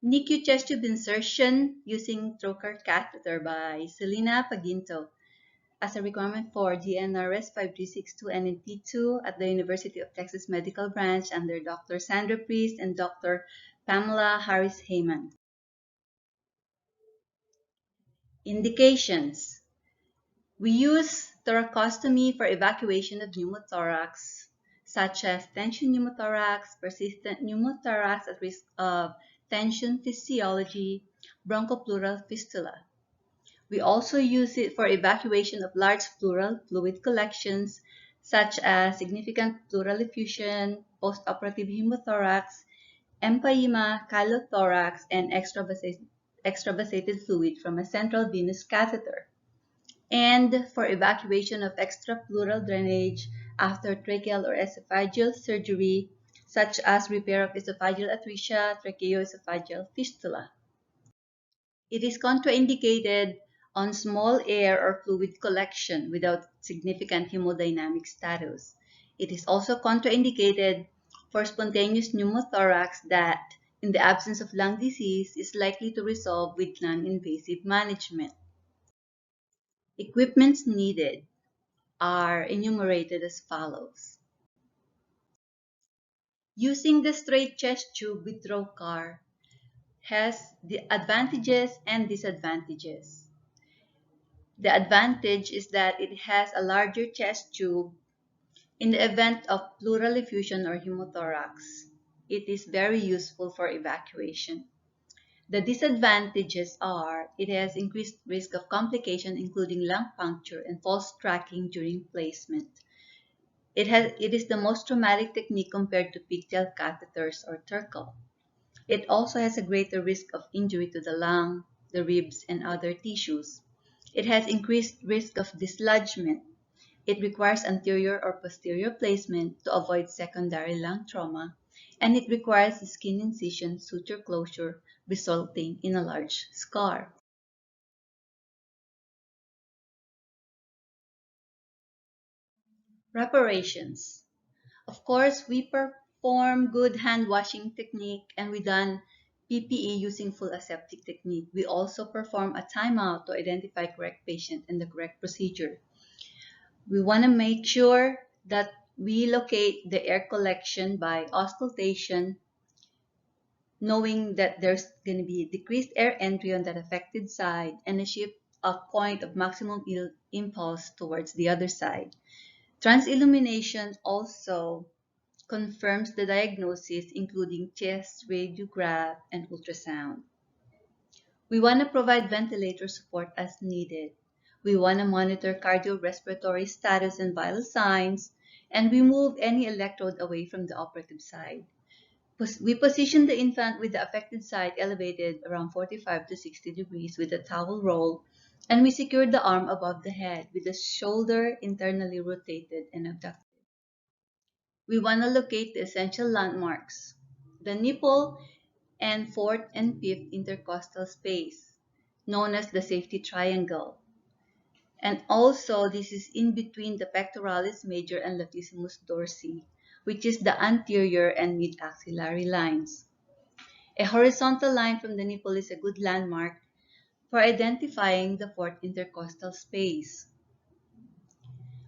NICU chest tube insertion using Trocar catheter by Selena Paginto as a requirement for DNRS 5362 NNT2 at the University of Texas Medical Branch under Dr. Sandra Priest and Dr. Pamela Harris-Heyman. Indications. We use thoracostomy for evacuation of pneumothorax, such as tension pneumothorax, persistent pneumothorax at risk of tension physiology, bronchopleural fistula. We also use it for evacuation of large pleural fluid collections, such as significant pleural effusion, postoperative pneumothorax, empyema, chylothorax, and extravasated fluid from a central venous catheter, and for evacuation of extrapleural drainage after tracheal or esophageal surgery, such as repair of esophageal atresia, tracheoesophageal fistula. It is contraindicated on small air or fluid collection without significant hemodynamic status. It is also contraindicated for spontaneous pneumothorax that, in the absence of lung disease, is likely to resolve with non-invasive management. Equipments needed are enumerated as follows. Using the straight chest tube with Trocar has the advantages and disadvantages. The advantage is that it has a larger chest tube in the event of pleural effusion or pneumothorax. It is very useful for evacuation. The disadvantages are it has increased risk of complication including lung puncture and false tracking during placement. It is the most traumatic technique compared to pigtail catheters or Turkle. It also has a greater risk of injury to the lung, the ribs, and other tissues. It has increased risk of dislodgement. It requires anterior or posterior placement to avoid secondary lung trauma, and it requires skin incision suture closure, resulting in a large scar. Preparations. Of course, we perform good hand washing technique and we done PPE using full aseptic technique. We also perform a timeout to identify correct patient and the correct procedure. We want to make sure that we locate the air collection by auscultation, knowing that there's going to be decreased air entry on that affected side and a shift of point of maximum impulse towards the other side. Transillumination also confirms the diagnosis, including chest, radiograph, and ultrasound. We want to provide ventilator support as needed. We want to monitor cardiorespiratory status and vital signs, and we move any electrode away from the operative side. We position the infant with the affected side elevated around 45 to 60 degrees with a towel roll, and we secure the arm above the head with the shoulder internally rotated and abducted. We want to locate the essential landmarks, the nipple and fourth and fifth intercostal space, known as the safety triangle. And also, this is in between the pectoralis major and latissimus dorsi, which is the anterior and mid-axillary lines. A horizontal line from the nipple is a good landmark for identifying the fourth intercostal space.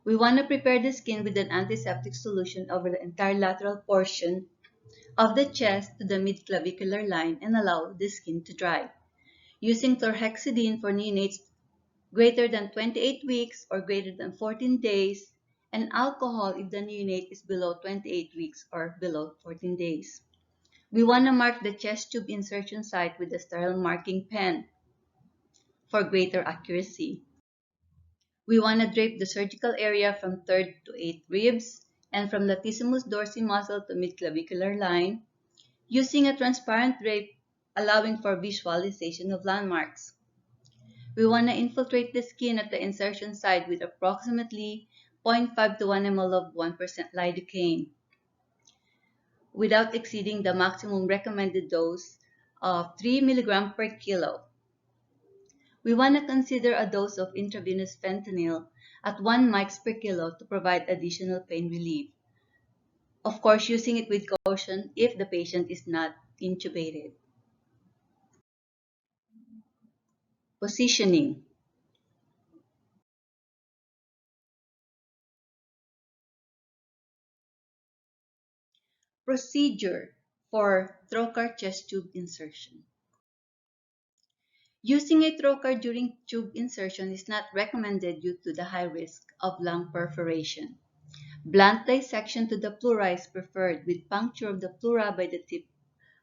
We want to prepare the skin with an antiseptic solution over the entire lateral portion of the chest to the mid-clavicular line and allow the skin to dry. Using chlorhexidine for neonates greater than 28 weeks or greater than 14 days, and alcohol if the neonate is below 28 weeks or below 14 days. We want to mark the chest tube insertion site with a sterile marking pen for greater accuracy. We want to drape the surgical area from 3rd to 8th ribs and from latissimus dorsi muscle to mid-clavicular line using a transparent drape allowing for visualization of landmarks. We want to infiltrate the skin at the insertion site with approximately 0.5 to 1 ml of 1% lidocaine without exceeding the maximum recommended dose of 3 mg per kilo. We want to consider a dose of intravenous fentanyl at 1 mg per kilo to provide additional pain relief. Of course, using it with caution if the patient is not intubated. Positioning. Procedure for trocar chest tube insertion. Using a trocar during tube insertion is not recommended due to the high risk of lung perforation. Blunt dissection to the pleura is preferred with puncture of the pleura by the tip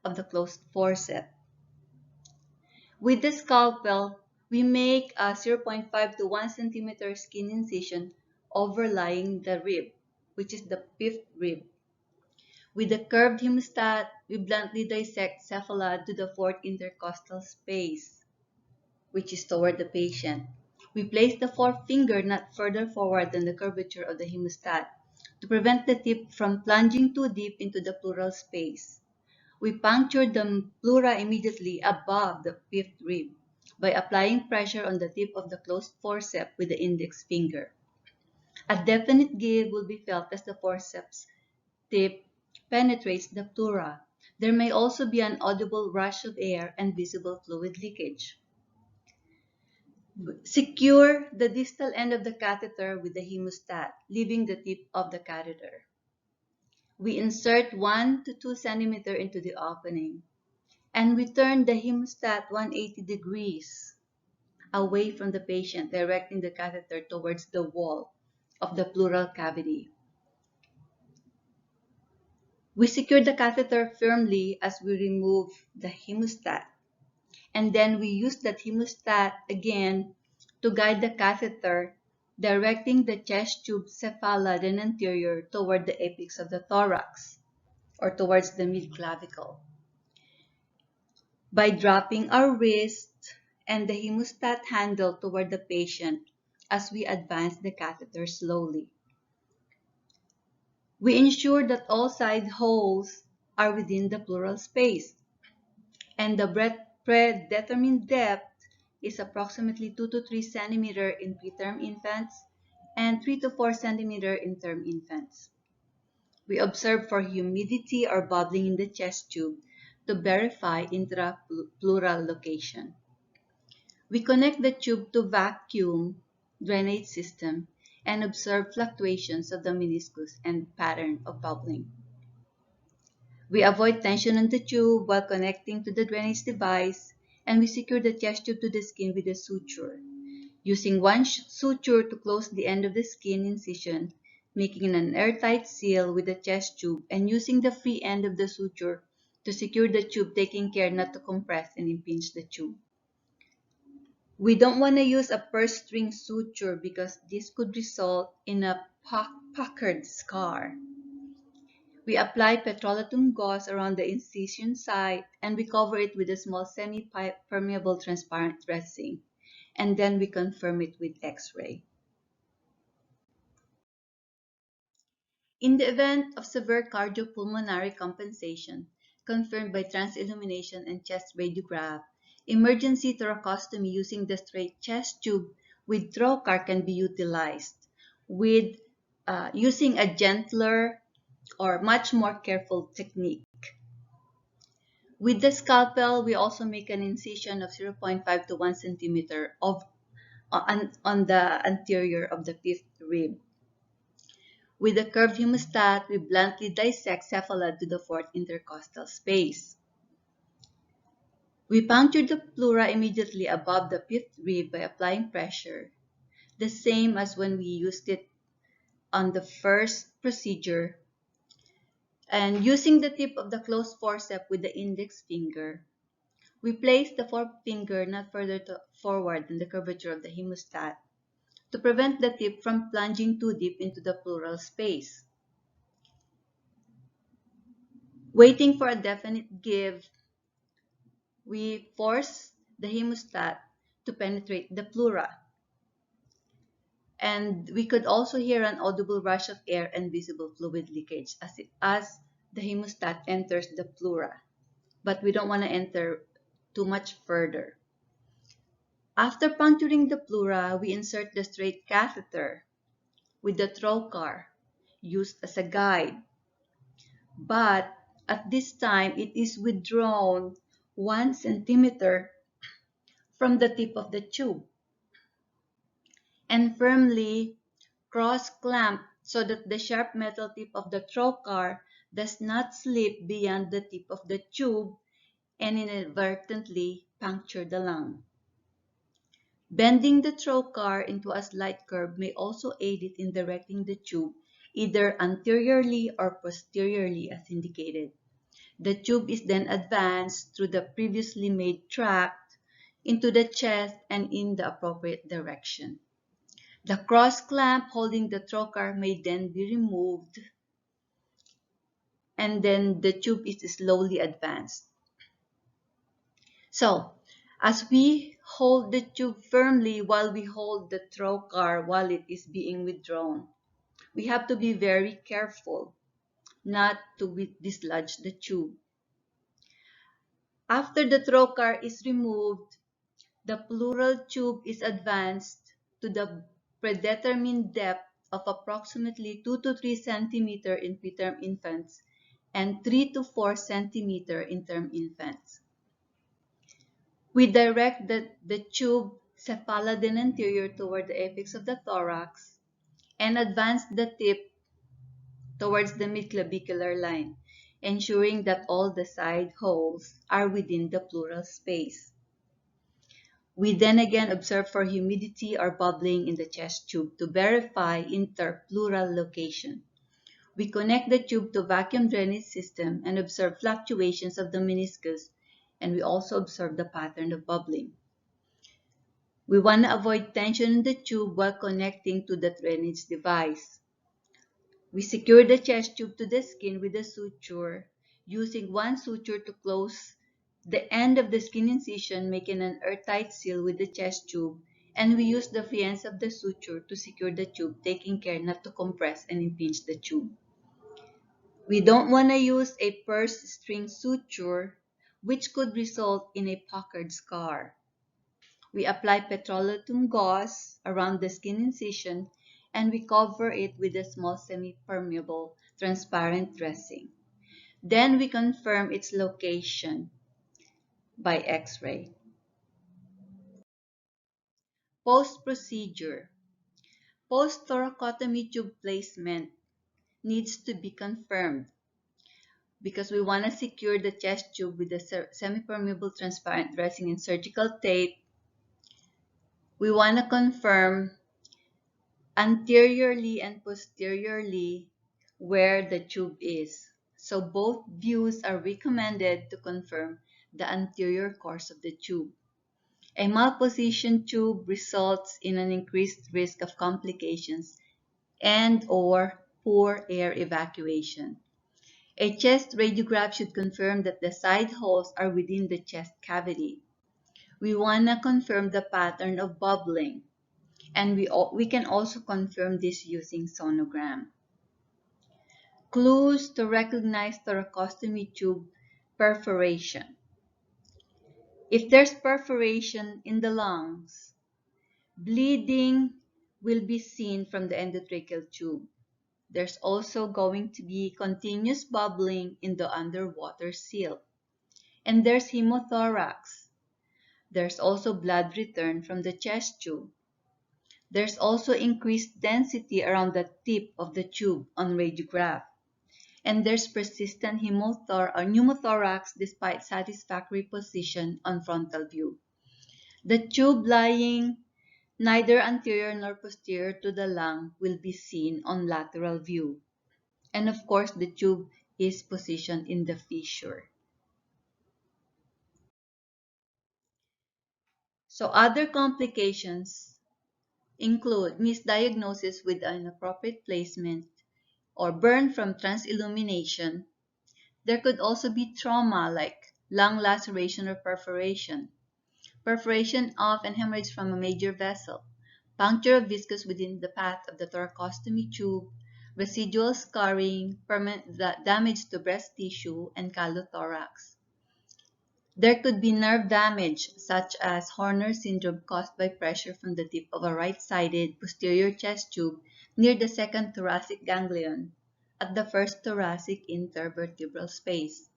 of the closed forceps. With the scalpel, we make a 0.5 to 1 centimeter skin incision overlying the rib, which is the fifth rib. With the curved hemostat, we bluntly dissect cephala to the fourth intercostal space, which is toward the patient. We place the forefinger not further forward than the curvature of the hemostat to prevent the tip from plunging too deep into the pleural space. We puncture the pleura immediately above the fifth rib by applying pressure on the tip of the closed forceps with the index finger. A definite give will be felt as the forceps tip penetrates the pleura. There may also be an audible rush of air and visible fluid leakage. Secure the distal end of the catheter with the hemostat, leaving the tip of the catheter. We insert 1 to 2 centimeters into the opening and we turn the hemostat 180 degrees away from the patient, directing the catheter towards the wall of the pleural cavity. We secure the catheter firmly as we remove the hemostat, and then we use that hemostat again to guide the catheter, directing the chest tube cephala and anterior toward the apex of the thorax or towards the mid-clavicle. By dropping our wrist and the hemostat handle toward the patient as we advance the catheter slowly. We ensure that all side holes are within the pleural space, and the predetermined depth is approximately 2 to 3 centimeters in preterm infants and 3 to 4 centimeters in term infants. We observe for humidity or bubbling in the chest tube to verify intrapleural location. We connect the tube to vacuum drainage system and observe fluctuations of the meniscus and pattern of bubbling. We avoid tension on the tube while connecting to the drainage device, and we secure the chest tube to the skin with a suture, using one suture to close the end of the skin incision, making an airtight seal with the chest tube, and using the free end of the suture to secure the tube, taking care not to compress and impinge the tube. We don't want to use a purse string suture because this could result in a puckered scar. We apply petrolatum gauze around the incision site and we cover it with a small semi-permeable transparent dressing, and then we confirm it with X-ray. In the event of severe cardiopulmonary compensation, confirmed by transillumination and chest radiograph, emergency thoracostomy using the straight chest tube with trocar can be utilized with using a gentler or much more careful technique. With the scalpel, we also make an incision of 0.5 to 1 centimeter on the anterior of the fifth rib. With the curved hemostat, we bluntly dissect cephala to the fourth intercostal space. We puncture the pleura immediately above the fifth rib by applying pressure, the same as when we used it on the first procedure. And using the tip of the closed forceps with the index finger, we place the forefinger not further forward than the curvature of the hemostat to prevent the tip from plunging too deep into the pleural space. Waiting for a definite give, we force the hemostat to penetrate the pleura. And we could also hear an audible rush of air and visible fluid leakage as the hemostat enters the pleura. But we don't want to enter too much further. After puncturing the pleura, we insert the straight catheter with the trocar used as a guide. But at this time, it is withdrawn 1 centimeter from the tip of the tube and firmly cross-clamp so that the sharp metal tip of the trocar does not slip beyond the tip of the tube and inadvertently puncture the lung. Bending the trocar into a slight curve may also aid it in directing the tube either anteriorly or posteriorly as indicated. The tube is then advanced through the previously made tract into the chest and in the appropriate direction. The cross clamp holding the trocar may then be removed and then the tube is slowly advanced. So, as we hold the tube firmly while we hold the trocar while it is being withdrawn, we have to be very careful not to dislodge the tube. After the trocar is removed, the pleural tube is advanced to the predetermined depth of approximately 2 to 3 cm in preterm infants and 3 to 4 cm in term infants. We direct the tube cephalad anterior toward the apex of the thorax and advance the tip towards the midclavicular line, ensuring that all the side holes are within the pleural space. We then again observe for humidity or bubbling in the chest tube to verify interpleural location. We connect the tube to vacuum drainage system and observe fluctuations of the meniscus, and we also observe the pattern of bubbling. We want to avoid tension in the tube while connecting to the drainage device. We secure the chest tube to the skin with a suture, using one suture to close the end of the skin incision, making an airtight seal with the chest tube, and we use the free ends of the suture to secure the tube, taking care not to compress and impinge the tube. We don't want to use a purse string suture, which could result in a puckered scar. We apply petroleum gauze around the skin incision and we cover it with a small semi-permeable transparent dressing. Then we confirm its location by X-ray. Post-procedure. Post-thoracotomy tube placement needs to be confirmed because we want to secure the chest tube with a semi-permeable transparent dressing and surgical tape. We want to confirm anteriorly and posteriorly where the tube is. So both views are recommended to confirm the anterior course of the tube. A malpositioned tube results in an increased risk of complications and/or poor air evacuation. A chest radiograph should confirm that the side holes are within the chest cavity. We want to confirm the pattern of bubbling, and we can also confirm this using sonogram. Clues to recognize thoracostomy tube perforation. If there's perforation in the lungs, bleeding will be seen from the endotracheal tube. There's also going to be continuous bubbling in the underwater seal. And there's hemothorax. There's also blood return from the chest tube. There's also increased density around the tip of the tube on radiograph. And there's persistent pneumothorax despite satisfactory position on frontal view. The tube lying neither anterior nor posterior to the lung will be seen on lateral view. And of course, the tube is positioned in the fissure. So other complications include misdiagnosis with inappropriate placement or burn from transillumination. There could also be trauma like lung laceration or perforation of and hemorrhage from a major vessel, puncture of viscus within the path of the thoracostomy tube, residual scarring, permanent damage to breast tissue, and callothorax. There could be nerve damage, such as Horner syndrome caused by pressure from the tip of a right-sided posterior chest tube near the second thoracic ganglion at the first thoracic intervertebral space.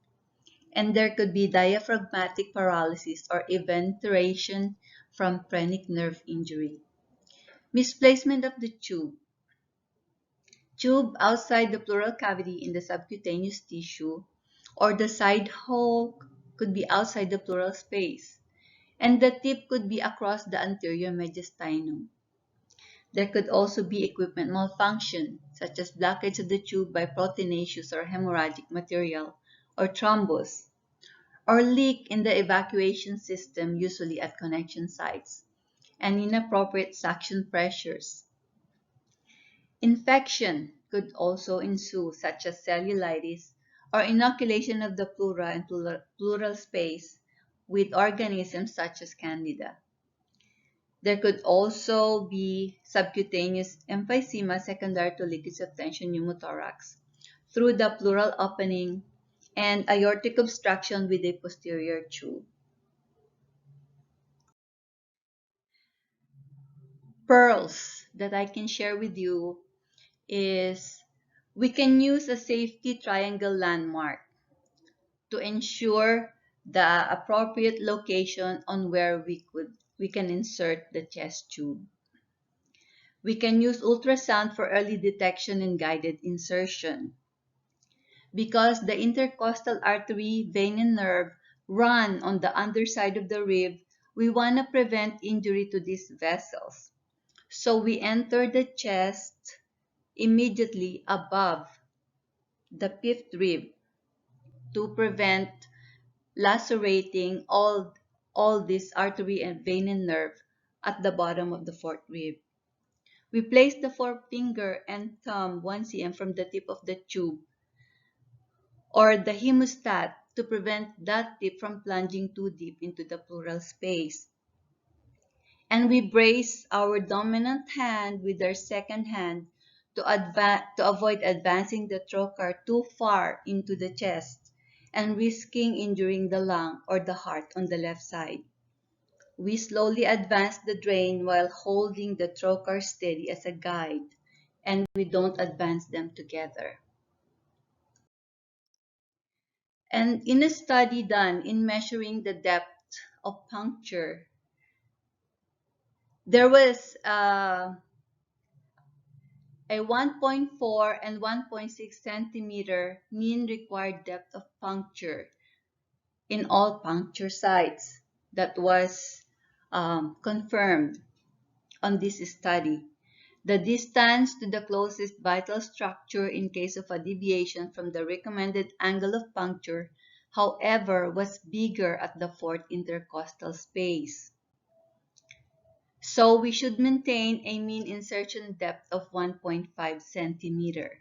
And there could be diaphragmatic paralysis or eventuation from phrenic nerve injury. Misplacement of the tube. Tube outside the pleural cavity in the subcutaneous tissue, or the side hole could be outside the pleural space, and the tip could be across the anterior mediastinum. There could also be equipment malfunction, such as blockage of the tube by proteinaceous or hemorrhagic material, or thrombus, or leak in the evacuation system, usually at connection sites, and inappropriate suction pressures. Infection could also ensue, such as cellulitis or inoculation of the pleura and pleural space with organisms such as Candida. There could also be subcutaneous emphysema secondary to leakage of tension pneumothorax through the pleural opening and aortic obstruction with a posterior tube. Pearls that I can share with you is we can use a safety triangle landmark to ensure the appropriate location on where we can insert the chest tube. We can use ultrasound for early detection and guided insertion. Because the intercostal artery, vein, and nerve run on the underside of the rib, we want to prevent injury to these vessels. So we enter the chest immediately above the fifth rib to prevent lacerating all this artery and vein and nerve at the bottom of the fourth rib. We place the forefinger and thumb 1 cm from the tip of the tube or the hemostat to prevent that tip from plunging too deep into the pleural space. And we brace our dominant hand with our second hand to avoid advancing the trocar too far into the chest and risking injuring the lung or the heart on the left side. We slowly advance the drain while holding the trocar steady as a guide, and we don't advance them together. And in a study done in measuring the depth of puncture, there was a 1.4 and 1.6 centimeter mean required depth of puncture in all puncture sites that was confirmed on this study. The distance to the closest vital structure in case of a deviation from the recommended angle of puncture, however, was bigger at the fourth intercostal space. So we should maintain a mean insertion depth of 1.5 centimeter.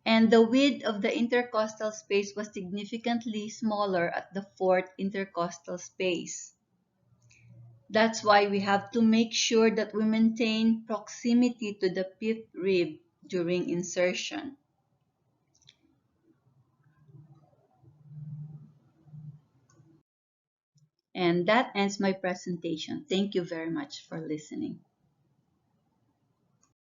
And the width of the intercostal space was significantly smaller at the fourth intercostal space. That's why we have to make sure that we maintain proximity to the fifth rib during insertion. And that ends my presentation. Thank you very much for listening.